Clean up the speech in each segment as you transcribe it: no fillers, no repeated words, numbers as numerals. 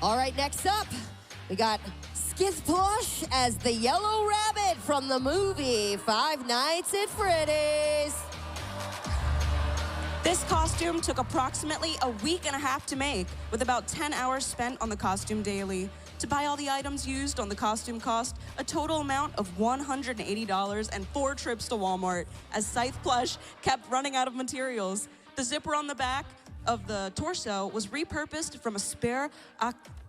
All right, next up, we got Skith Plush as the Yellow Rabbit from the movie Five Nights at Freddy's. This costume took approximately a week and a half to make, with about 10 hours spent on the costume daily. To buy all the items used on the costume cost a total amount of $180 and 4 trips to Walmart, as Scythe Plush kept running out of materials. The zipper on the back of the torso was repurposed from a spare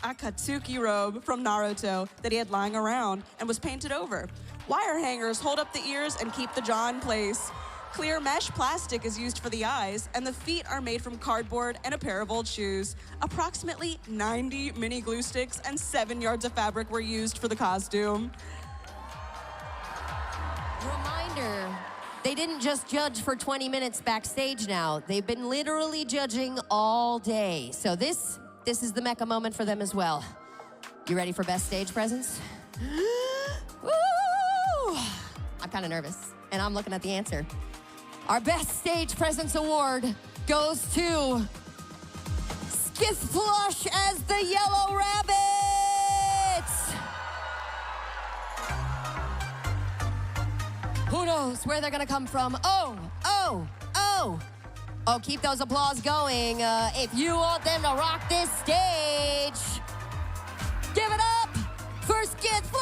Akatsuki robe from Naruto that he had lying around and was painted over. Wire hangers hold up the ears and keep the jaw in place. Clear mesh plastic is used for the eyes, and the feet are made from cardboard and a pair of old shoes. Approximately 90 mini glue sticks and 7 yards of fabric were used for the costume. Reminder, they didn't just judge for 20 minutes backstage now. They've been literally judging all day. So this is the Mecca moment for them as well. You ready for best stage presence? Woo! I'm kind of nervous, and I'm looking at the answer. Our Best Stage Presence Award goes to Skith Plush as the Yellow Rabbit. Who knows where they're gonna come from? Oh, keep those applause going. If you want them to rock this stage, give it up for Skith Plush.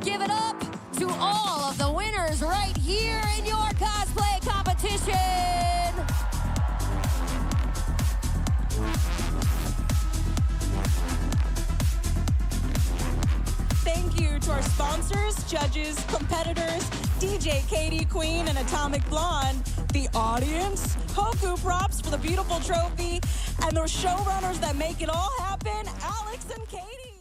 Give it up to all of the winners right here in your cosplay competition. Thank you to our sponsors, judges, competitors, DJ Katie Queen and Atomic Blonde, the audience, Hoku Props for the beautiful trophy, and the showrunners that make it all happen, Alex and Katie.